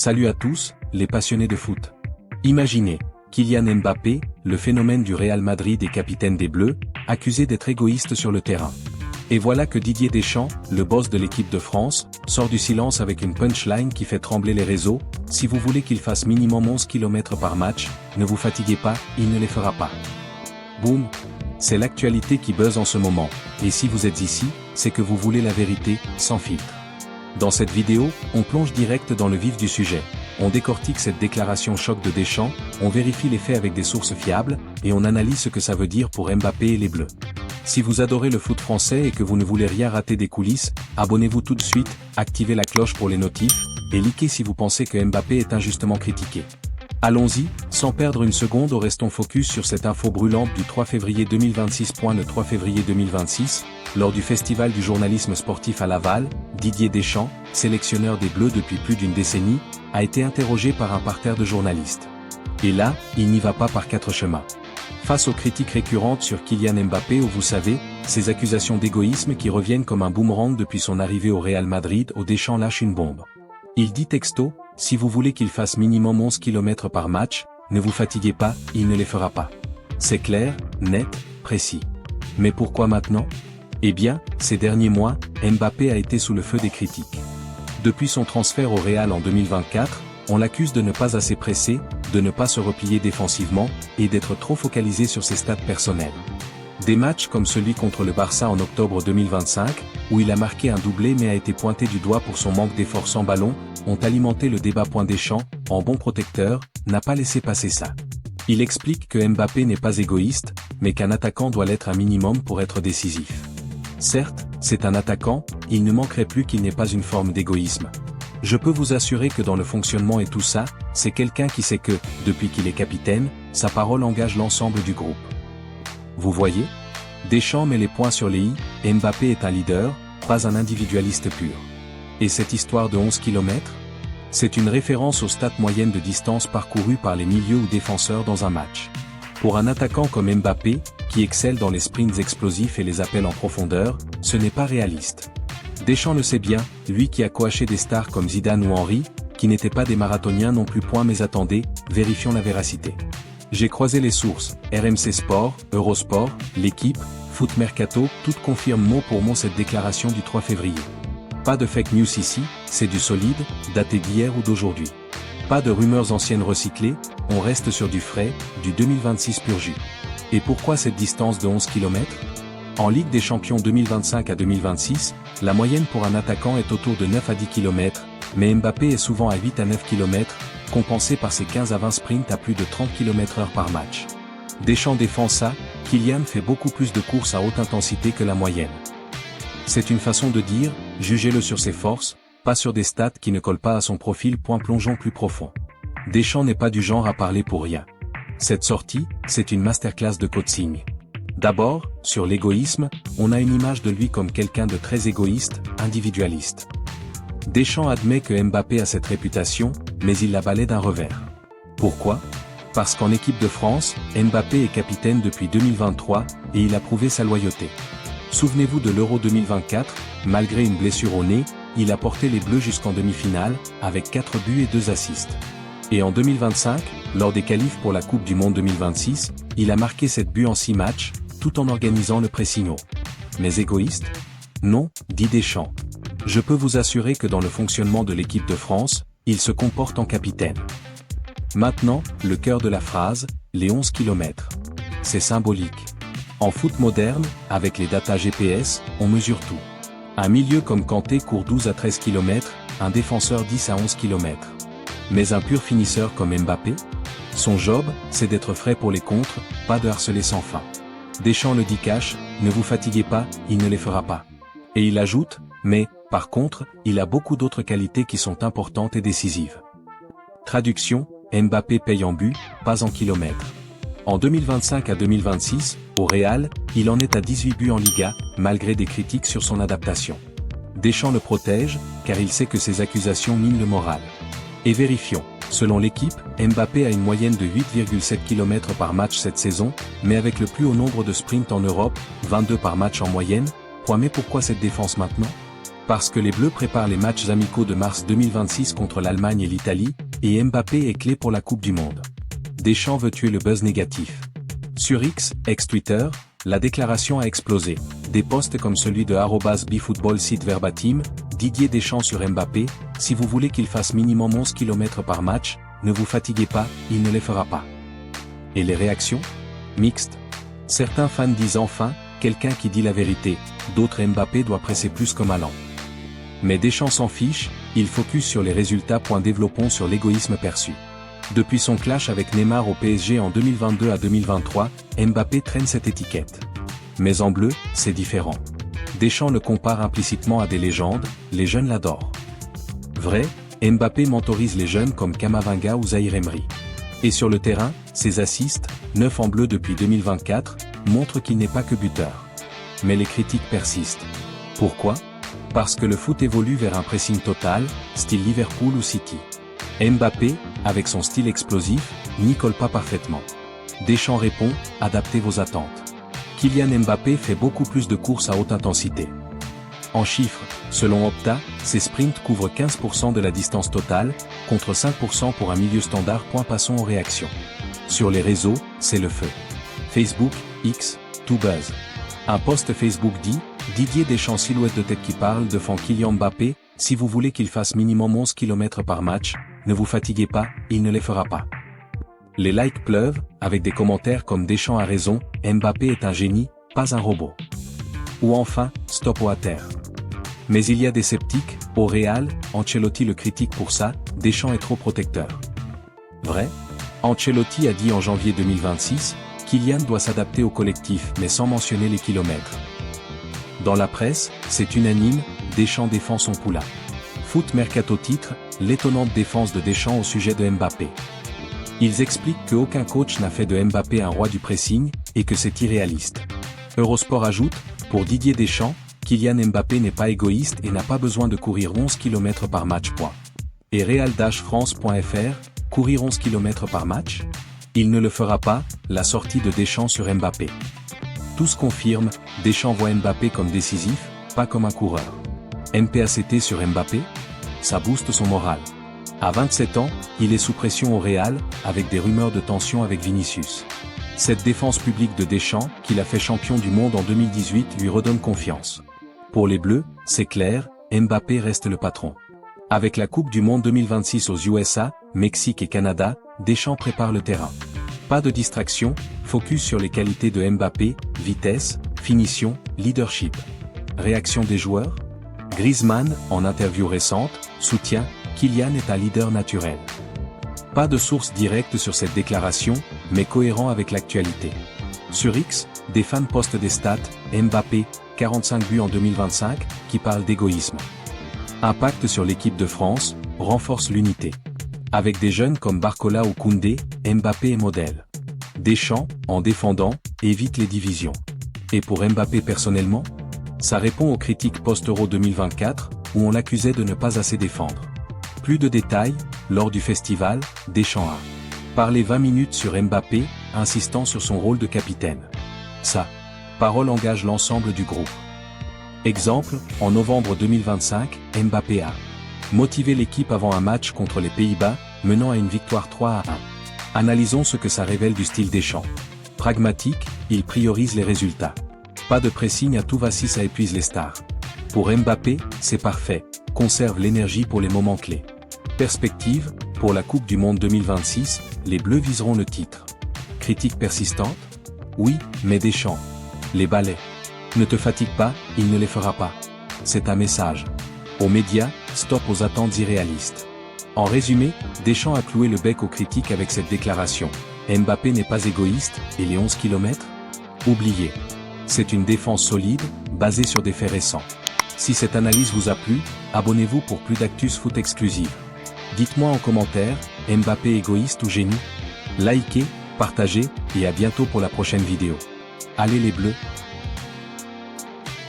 Salut à tous, les passionnés de foot. Imaginez, Kylian Mbappé, le phénomène du Real Madrid et capitaine des Bleus, accusé d'être égoïste sur le terrain. Et voilà que Didier Deschamps, le boss de l'équipe de France, sort du silence avec une punchline qui fait trembler les réseaux. Si vous voulez qu'il fasse minimum 11 km par match, ne vous fatiguez pas, il ne les fera pas. Boum! C'est l'actualité qui buzz en ce moment, et si vous êtes ici, c'est que vous voulez la vérité, sans filtre. Dans cette vidéo, on plonge direct dans le vif du sujet. On décortique cette déclaration choc de Deschamps, on vérifie les faits avec des sources fiables, et on analyse ce que ça veut dire pour Mbappé et les Bleus. Si vous adorez le foot français et que vous ne voulez rien rater des coulisses, abonnez-vous tout de suite, activez la cloche pour les notifs, et likez si vous pensez que Mbappé est injustement critiqué. Allons-y, sans perdre une seconde, restons focus sur cette info brûlante du 3 février 2026. Le 3 février 2026, lors du Festival du journalisme sportif à Laval, Didier Deschamps, sélectionneur des Bleus depuis plus d'une décennie, a été interrogé par un parterre de journalistes. Et là, il n'y va pas par quatre chemins. Face aux critiques récurrentes sur Kylian Mbappé ou vous savez, ces accusations d'égoïsme qui reviennent comme un boomerang depuis son arrivée au Real Madrid, Deschamps lâche une bombe. Il dit texto, si vous voulez qu'il fasse minimum 11 km par match, ne vous fatiguez pas, il ne les fera pas. C'est clair, net, précis. Mais pourquoi maintenant ? Eh bien, ces derniers mois, Mbappé a été sous le feu des critiques. Depuis son transfert au Real en 2024, on l'accuse de ne pas assez presser, de ne pas se replier défensivement, et d'être trop focalisé sur ses stats personnels. Des matchs comme celui contre le Barça en octobre 2025, où il a marqué un doublé mais a été pointé du doigt pour son manque d'effort sans ballon, ont alimenté le débat. Deschamps, en bon protecteur, n'a pas laissé passer ça. Il explique que Mbappé n'est pas égoïste, mais qu'un attaquant doit l'être un minimum pour être décisif. Certes, c'est un attaquant, il ne manquerait plus qu'il n'ait pas une forme d'égoïsme. Je peux vous assurer que dans le fonctionnement et tout ça, c'est quelqu'un qui sait que, depuis qu'il est capitaine, sa parole engage l'ensemble du groupe. Vous voyez ? Deschamps met les points sur les i, Mbappé est un leader, pas un individualiste pur. Et cette histoire de 11 km ? C'est une référence aux stats moyennes de distance parcourue par les milieux ou défenseurs dans un match. Pour un attaquant comme Mbappé, qui excelle dans les sprints explosifs et les appels en profondeur, ce n'est pas réaliste. Deschamps le sait bien, lui qui a coaché des stars comme Zidane ou Henry, qui n'étaient pas des marathoniens non plus. Mais attendez, vérifions la véracité. J'ai croisé les sources, RMC Sport, Eurosport, L'équipe, Foot Mercato, toutes confirment mot pour mot cette déclaration du 3 février. Pas de fake news ici, c'est du solide, daté d'hier ou d'aujourd'hui. Pas de rumeurs anciennes recyclées, on reste sur du frais, du 2026 pur jus. Et pourquoi cette distance de 11 km ? En Ligue des Champions 2025 à 2026, la moyenne pour un attaquant est autour de 9 à 10 km, mais Mbappé est souvent à 8 à 9 km, compensé par ses 15 à 20 sprints à plus de 30 km/h par match. Deschamps défend ça, Kylian fait beaucoup plus de courses à haute intensité que la moyenne. C'est une façon de dire, jugez-le sur ses forces, pas sur des stats qui ne collent pas à son profil. Plongeons plus profond. Deschamps n'est pas du genre à parler pour rien. Cette sortie, c'est une masterclass de coaching. D'abord, sur l'égoïsme, on a une image de lui comme quelqu'un de très égoïste, individualiste. Deschamps admet que Mbappé a cette réputation, mais il la balaie d'un revers. Pourquoi ? Parce qu'en équipe de France, Mbappé est capitaine depuis 2023, et il a prouvé sa loyauté. Souvenez-vous de l'Euro 2024, malgré une blessure au nez, il a porté les Bleus jusqu'en demi-finale, avec 4 buts et 2 assists. Et en 2025, lors des qualifs pour la Coupe du Monde 2026, il a marqué 7 buts en 6 matchs, tout en organisant le pressing. Mais égoïste ? Non, dit Deschamps. Je peux vous assurer que dans le fonctionnement de l'équipe de France, il se comporte en capitaine. Maintenant, le cœur de la phrase, les 11 km. C'est symbolique. En foot moderne, avec les data GPS, on mesure tout. Un milieu comme Kanté court 12 à 13 km, un défenseur 10 à 11 km. Mais un pur finisseur comme Mbappé ? Son job, c'est d'être frais pour les contres, pas de harceler sans fin. Deschamps le dit cash, ne vous fatiguez pas, il ne les fera pas. Et il ajoute, mais, par contre, il a beaucoup d'autres qualités qui sont importantes et décisives. Traduction, Mbappé paye en but, pas en kilomètres. En 2025 à 2026, au Real, il en est à 18 buts en Liga, malgré des critiques sur son adaptation. Deschamps le protège, car il sait que ces accusations minent le moral. Et vérifions, selon l'équipe, Mbappé a une moyenne de 8,7 km par match cette saison, mais avec le plus haut nombre de sprints en Europe, 22 par match en moyenne. Mais pourquoi cette défense maintenant ? Parce que les Bleus préparent les matchs amicaux de mars 2026 contre l'Allemagne et l'Italie, et Mbappé est clé pour la Coupe du Monde. Deschamps veut tuer le buzz négatif. Sur X, ex-Twitter, la déclaration a explosé. Des posts comme celui de @bfootball cite verbatim, Didier Deschamps sur Mbappé, si vous voulez qu'il fasse minimum 11 km par match, ne vous fatiguez pas, il ne les fera pas. Et les réactions? Mixtes. Certains fans disent enfin, quelqu'un qui dit la vérité, d'autres Mbappé doit presser plus comme Haaland. Mais Deschamps s'en fiche, il focus sur les résultats. Développons sur l'égoïsme perçu. Depuis son clash avec Neymar au PSG en 2022 à 2023, Mbappé traîne cette étiquette. Mais en bleu, c'est différent. Deschamps le compare implicitement à des légendes, les jeunes l'adorent. Vrai, Mbappé mentorise les jeunes comme Kamavinga ou Zahir Emery. Et sur le terrain, ses assists, 9 en bleu depuis 2024, montrent qu'il n'est pas que buteur. Mais les critiques persistent. Pourquoi? Parce que le foot évolue vers un pressing total, style Liverpool ou City. Mbappé, avec son style explosif, n'y colle pas parfaitement. Deschamps répond, adaptez vos attentes. Kylian Mbappé fait beaucoup plus de courses à haute intensité. En chiffres, selon Opta, ses sprints couvrent 15% de la distance totale, contre 5% pour un milieu standard. Passons aux réactions. Sur les réseaux, c'est le feu. Facebook, X, tout buzz. Un post Facebook dit, Didier Deschamps silhouette de tête qui parle devant Kylian Mbappé, si vous voulez qu'il fasse minimum 11 km par match, ne vous fatiguez pas, il ne les fera pas. Les likes pleuvent, avec des commentaires comme Deschamps a raison, Mbappé est un génie, pas un robot. Ou enfin, stop au hater. Mais il y a des sceptiques, au Real, Ancelotti le critique pour ça, Deschamps est trop protecteur. Vrai? Ancelotti a dit en janvier 2026, Kylian doit s'adapter au collectif mais sans mentionner les kilomètres. Dans la presse, c'est unanime, Deschamps défend son poulain. Foot Mercato titre, l'étonnante défense de Deschamps au sujet de Mbappé. Ils expliquent qu'aucun coach n'a fait de Mbappé un roi du pressing, et que c'est irréaliste. Eurosport ajoute, pour Didier Deschamps, Kylian Mbappé n'est pas égoïste et n'a pas besoin de courir 11 km par match. Et Real-France.fr, courir 11 km par match? Il ne le fera pas, la sortie de Deschamps sur Mbappé. Tous confirment, Deschamps voit Mbappé comme décisif, pas comme un coureur. MPACT sur Mbappé? Ça booste son moral. À 27 ans, il est sous pression au Real, avec des rumeurs de tension avec Vinicius. Cette défense publique de Deschamps, qui l'a fait champion du monde en 2018, lui redonne confiance. Pour les Bleus, c'est clair, Mbappé reste le patron. Avec la Coupe du Monde 2026 aux USA, Mexique et Canada, Deschamps prépare le terrain. Pas de distraction, focus sur les qualités de Mbappé, vitesse, finition, leadership. Réaction des joueurs? Griezmann, en interview récente, soutient, Kylian est un leader naturel. Pas de source directe sur cette déclaration, mais cohérent avec l'actualité. Sur X, des fans postent des stats, Mbappé, 45 buts en 2025, qui parlent d'égoïsme. Impact sur l'équipe de France, renforce l'unité. Avec des jeunes comme Barcola ou Koundé, Mbappé est modèle. Deschamps, en défendant, évite les divisions. Et pour Mbappé personnellement? Ça répond aux critiques post-Euro 2024, où on l'accusait de ne pas assez défendre. Plus de détails, lors du festival, Deschamps a parlé 20 minutes sur Mbappé, insistant sur son rôle de capitaine. Sa parole engage l'ensemble du groupe. Exemple, en novembre 2025, Mbappé a motivé l'équipe avant un match contre les Pays-Bas, menant à une victoire 3-1. Analysons ce que ça révèle du style Deschamps. Pragmatique, il priorise les résultats. Pas de pressing à tout va si ça épuise les stars. Pour Mbappé, c'est parfait, conserve l'énergie pour les moments clés. Perspective, pour la Coupe du Monde 2026, les Bleus viseront le titre. Critique persistante? Oui, mais Deschamps. Les balais. Ne te fatigue pas, il ne les fera pas. C'est un message. Aux médias, stop aux attentes irréalistes. En résumé, Deschamps a cloué le bec aux critiques avec cette déclaration. Mbappé n'est pas égoïste, et les 11 km? Oubliez. C'est une défense solide, basée sur des faits récents. Si cette analyse vous a plu, abonnez-vous pour plus d'actus foot exclusives. Dites-moi en commentaire, Mbappé égoïste ou génie? Likez, partagez, et à bientôt pour la prochaine vidéo. Allez les Bleus!